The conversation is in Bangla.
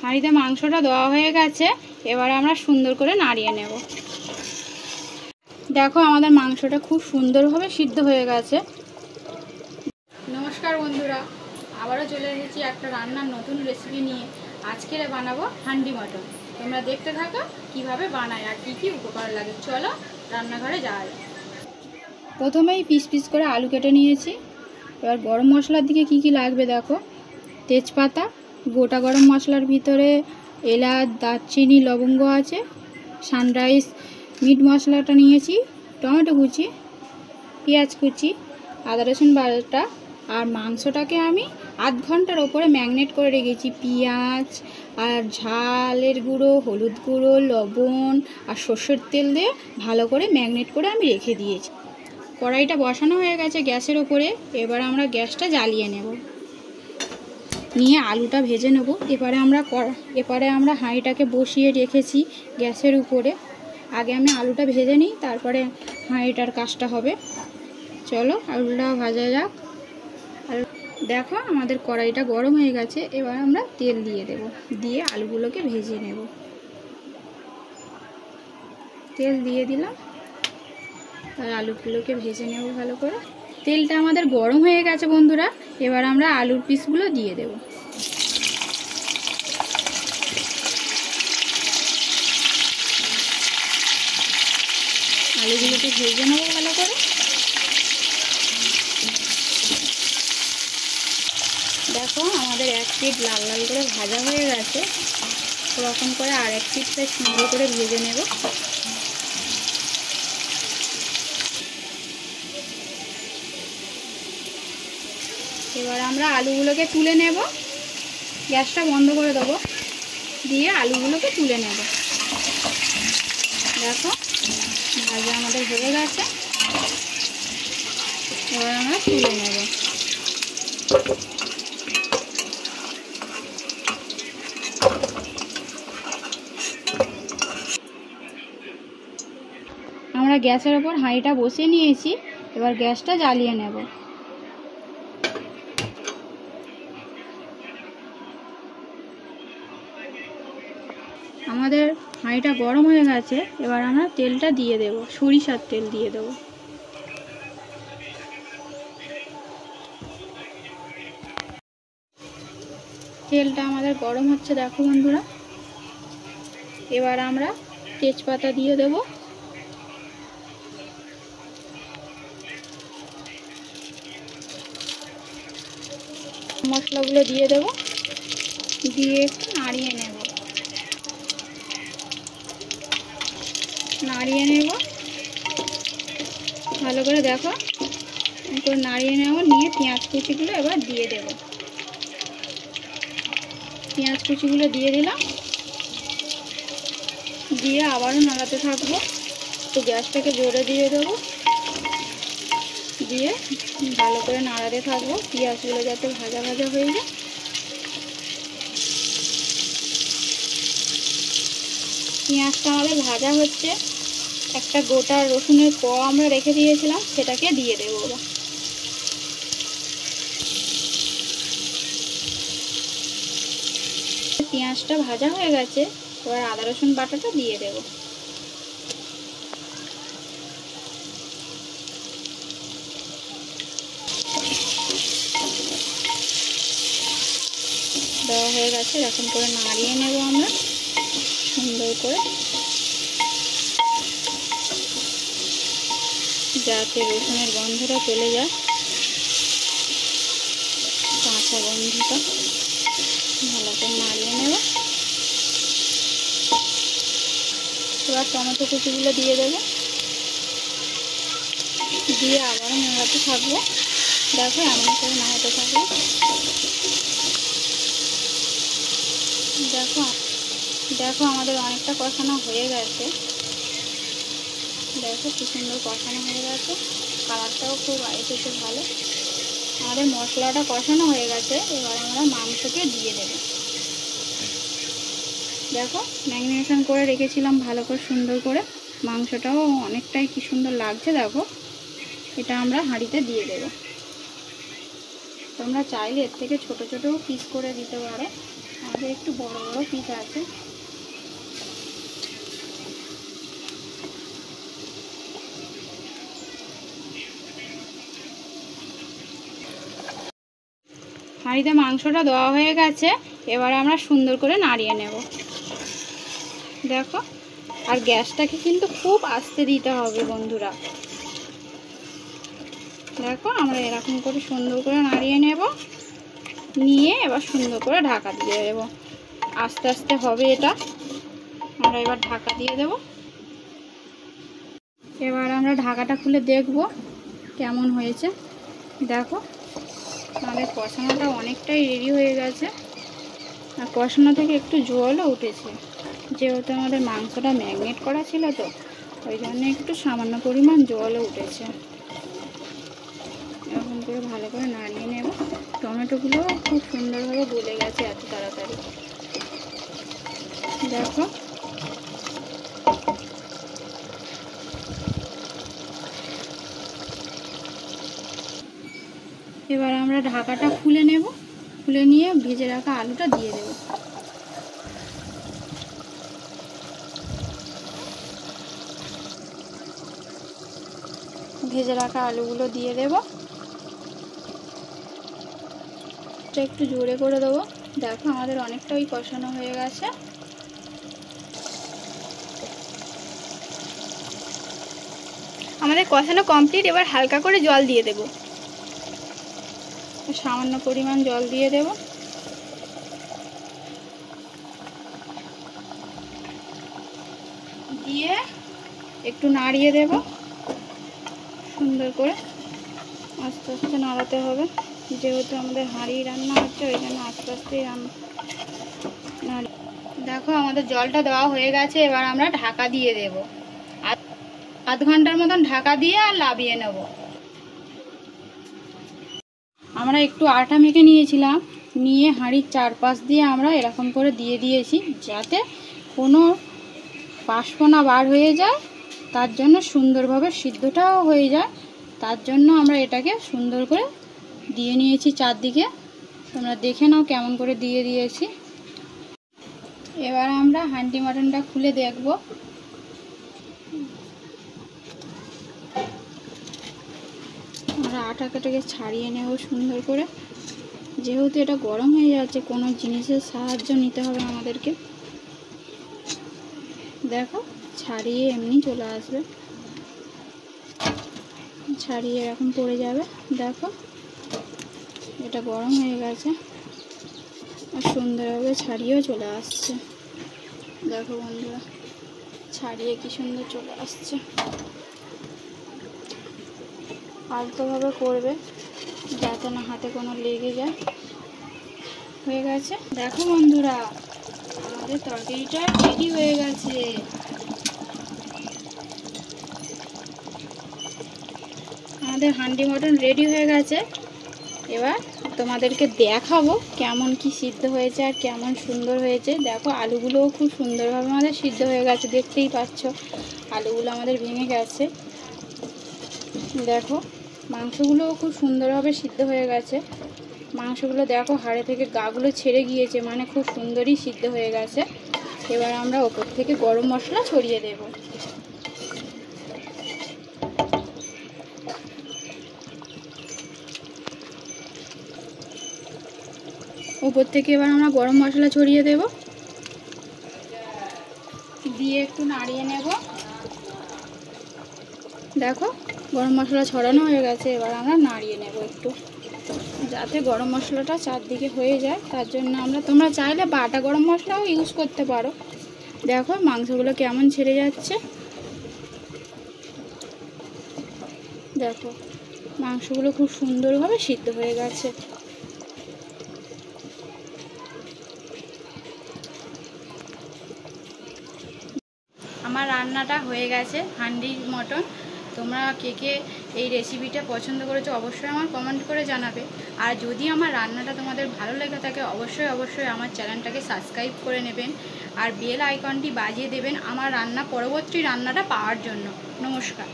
হাঁড়িতে মাংসটা দেওয়া হয়ে গেছে, এবারে আমরা সুন্দর করে নাড়িয়ে নেব। দেখো আমাদের মাংসটা খুব সুন্দরভাবে সিদ্ধ হয়ে গেছে। নমস্কার বন্ধুরা, আবারও চলে এসেছি একটা রান্নার নতুন রেসিপি নিয়ে। আজকে বানাবো হান্ডি মটন। তোমরা দেখতে থাকো কিভাবে বানায় আর কি কি উপকরণ লাগে। চলো রান্নাঘরে যাওয়া যায়। প্রথমেই পিস পিস করে আলু কেটে নিয়েছি। এবার গরম মশলার দিকে কি কি লাগবে দেখো। তেজপাতা, গোটা গরম মশলার ভিতরে এলাচ, দারচিনি, লবঙ্গ আছে। সানরাইজ মিট মশলাটা নিয়েছি, টমেটো কুচি, পেঁয়াজ কুচি, আদা রসুন বাটা। আর মাংসটাকে আমি আধ ঘন্টার ওপরে ম্যাগনেট করে রেখেছি। পেঁয়াজ আর ঝালের গুঁড়ো, হলুদ গুঁড়ো, লবণ আর সর্ষের তেল দিয়ে ভালো করে ম্যাগনেট করে আমি রেখে দিয়েছি। কড়াইটা বসানো হয়ে গেছে গ্যাসের ওপরে। এবার আমরা গ্যাসটা জ্বালিয়ে নেব, নিয়ে আলুটা ভেজে নেব। এবারে আমরা হাঁড়িটাকে বসিয়ে রেখেছি গ্যাসের উপরে। আগে আমি আলুটা ভেজে নিই, তারপরে হাঁড়িটার কাজটা হবে। চলো আলুটা ভাজা যাক। আর দেখো আমাদের কড়াইটা গরম হয়ে গেছে। এবার আমরা তেল দিয়ে দেব, দিয়ে আলুগুলোকে ভেজে নেব। তেল দিয়ে দিলাম, আর আলুগুলোকে ভেজে নেব ভালো করে। তেলটা আমাদের গরম হয়ে গেছে বন্ধুরা। এবার আমরা আলুর পিসগুলো দিয়ে দেব। আলুগুলোকে ভেজে নেব ভালো করে। দেখো আমাদের এক পিঠ লাল লাল করে ভাজা হয়ে গেছে। ওরকম করে আর এক পিঠটা সুন্দর করে ভেজে নেব। এবার আমরা আলুগুলোকে তুলে নেব। গ্যাসটা বন্ধ করে দেবো, দিয়ে আলুগুলোকে তুলে নেব। দেখো ভাজা আমাদের হয়ে গেছে। এবার আমরা তুলে নেব। আমরা গ্যাসের ওপর হাঁড়িটা বসিয়ে নিয়েছি। এবার গ্যাসটা জ্বালিয়ে নেব। আমাদের হাঁড়িটা গরম হয়ে গেছে। এবার আমরা তেলটা দিয়ে দেব, সরিষার তেল দিয়ে দেব। তেলটা আমাদের গরম হচ্ছে দেখো বন্ধুরা। এবার আমরা তেজপাতা দিয়ে দেব, মশলাগুলো দিয়ে দেব, দিয়ে একটু নাড়িয়ে নেব। ভালো করে দেখো করে নাড়িয়ে নেব। নিয়ে পেঁয়াজ কুচিগুলো এবার দিয়ে দেব। পেঁয়াজ কুচিগুলো দিয়ে দিলাম, দিয়ে আবারও নাড়াতে থাকবো। তো গ্যাসটাকে জোরে দিয়ে দেবো, দিয়ে ভালো করে নাড়াতে থাকবো পেঁয়াজগুলো যাতে ভাজা ভাজা হয়ে যায়। পেঁয়াজটা আমাদের ভাজা হচ্ছে। একটা গোটা রসুনের কোয়া আমরা রেখে দিয়েছিলাম, সেটাকে দিয়ে দেবো। পেঁয়াজটা ভাজা হয়ে গেছে। এবার আদা রসুন বাটাটা দিয়ে দেব। দেওয়া হয়ে গেছে। এরকম করে নাড়িয়ে নেব আমরা সুন্দর করে, যাতে রসুনের গন্ধটা চলে যায়, কাঁচা গন্ধটা। ভালো করে নাড়িয়ে নেব। এবার টমেটো কুচিগুলো দিয়ে দেব, দিয়ে আবারও নাড়াতে থাকবো। দেখো এমন করে নাড়াতে থাকবো। দেখো আমাদের অনেকটা কষানো হয়ে গেছে। দেখো কি সুন্দর কষানো হয়ে গেছে, কালারটাও খুব এসেছে ভালো। আমাদের মশলাটা কষানো হয়ে গেছে। এবার আমরা মাংসকে দিয়ে দেব। দেখো ম্যারিনেশন করে রেখেছিলাম ভালো করে সুন্দর করে। মাংসটাও অনেকটাই কি সুন্দর লাগছে দেখো। এটা আমরা হাঁড়িতে দিয়ে দেব। তোমরা চাইলে এর থেকে ছোট ছোট পিস করে দিতে পারো। একটু বড় বড় পিস আছে। হাঁড়িতে মাংসটা দেওয়া হয়ে গেছে, এবার আমরা সুন্দর করে নাড়িয়ে নেব। দেখো, আর গ্যাসটাকে কিন্তু খুব আস্তে দিতে হবে বন্ধুরা। দেখো, আমরা এরকম করে সুন্দর করে নাড়িয়ে নেব, নিয়ে এবার সুন্দর করে ঢাকা দিয়ে দেবো। আস্তে আস্তে হবে এটা। আমরা এবার ঢাকা দিয়ে দেব। এবার আমরা ঢাকাটা খুলে দেখব কেমন হয়েছে। দেখো, আমাদের কষানোটা অনেকটাই রেডি হয়ে গেছে, আর কষানো থেকে একটু জলও উঠেছে, যেহেতু আমাদের মাংসটা ম্যারিনেট করা ছিল, তো ওই জন্য একটু সামান্য পরিমাণ জলও উঠেছে। এরকম করে ভালো করে নাড়িয়ে নেব। টমেটোগুলো খুব সুন্দরভাবে গলে গেছে এত তাড়াতাড়ি। দেখো, এবার আমরা ঢাকাটা খুলে নেব, খুলে নিয়ে ভেজে রাখা আলুটা দিয়ে দেব। ভেজে রাখা আলুগুলো দিয়ে দেব। এটা একটু জোরে করে দেবো। দেখো, আমাদের অনেকটাই কষানো হয়ে গেছে। আমাদের কষানো কমপ্লিট। এবার হালকা করে জল দিয়ে দেব, সামান্য পরিমাণ জল দিয়ে দেব। দিয়ে একটু নাড়িয়ে দেব সুন্দর করে। আস্তে আস্তে নাড়াতে হবে, যেহেতু আমাদের হাঁড়ি রান্না হচ্ছে, ওই জন্য আস্তে আস্তেই নাড়ি। দেখো, আমাদের জলটা দেওয়া হয়ে গেছে। এবার আমরা ঢাকা দিয়ে দেব। আধ ঘন্টার মতন ঢাকা দিয়ে আর লাভিয়ে নেব। আমরা একটু আটা মেখে নিয়েছিলাম, নিয়ে হাঁড়ির চারপাশ দিয়ে আমরা এরকম করে দিয়ে দিয়েছি, যাতে কোনো পাশপোনা বার হয়ে যায়, তার জন্য সুন্দরভাবে সিদ্ধটাও হয়ে যায়। তার জন্য আমরা এটাকে সুন্দর করে দিয়ে নিয়েছি চারদিকে। তোমরা দেখে নাও কেমন করে দিয়ে দিয়েছি। এবার আমরা হান্ডি মাটনটা খুলে দেখব। আমরা আটাটাকে ছাড়িয়ে নেব সুন্দর করে, যেহেতু এটা গরম হয়ে যাচ্ছে, কোনো জিনিসের সাহায্য নিতে হবে আমাদেরকে। দেখো, ছাড়িয়ে এমনি চলে আসবে, ছাড়িয়ে এরকম পড়ে যাবে। দেখো, এটা গরম হয়ে গেছে আর সুন্দরভাবে ছাড়িয়েও চলে আসছে। দেখো বন্ধুরা, ছাড়িয়ে কি সুন্দর চলে আসছে। আলতোভাবে করবে, যাতে না হাতে কোনো লেগে যায়। হয়ে গেছে। দেখো বন্ধুরা, আমাদের তরকারিটা রেডি হয়ে গেছে। আমাদের হান্ডি মটন রেডি হয়ে গেছে। এবার তোমাদেরকে দেখাবো কেমন কি সিদ্ধ হয়েছে আর কেমন সুন্দর হয়েছে। দেখো, আলুগুলোও খুব সুন্দরভাবে আমাদের সিদ্ধ হয়ে গেছে, দেখতেই পাচ্ছ আলুগুলো আমাদের ভেঙে গেছে। দেখো, মাংসগুলোও খুব সুন্দরভাবে সিদ্ধ হয়ে গেছে। মাংসগুলো দেখো, হাড়ে থেকে গাগুলো ছেড়ে গিয়েছে, মানে খুব সুন্দরই সিদ্ধ হয়ে গেছে। এবার আমরা ওপর থেকে গরম মশলা ছড়িয়ে দেব। উপর থেকে এবার আমরা গরম মশলা ছড়িয়ে দেব, দিয়ে একটু নাড়িয়ে নেব। দেখো, গরম মশলা ছড়ানো হয়ে গেছে। এবার আমরা নাড়িয়ে নেব একটু, যাতে গরম মশলাটা চারদিকে হয়ে যায়। তার জন্য তোমরা চাইলে বাটা গরম মশলাও ইউজ করতে পারো। দেখো, মাংসগুলো কেমন ছেড়ে যাচ্ছে। দেখো, মাংসগুলো খুব সুন্দরভাবে সিদ্ধ হয়ে গেছে। আমার রান্নাটা হয়ে গেছে, হান্ডি মটন। তোমরা কে কে এই রেসিপিটা পছন্দ করেছো অবশ্যই আমার কমেন্ট করে জানাবে। আর যদি আমার রান্নাটা তোমাদের ভালো লেগে থাকে, অবশ্যই অবশ্যই আমার চ্যানেলটাকে সাবস্ক্রাইব করে নেবেন আর বেল আইকনটি বাজিয়ে দেবেন আমার পরবর্তী রান্নাটা পাওয়ার জন্য। নমস্কার।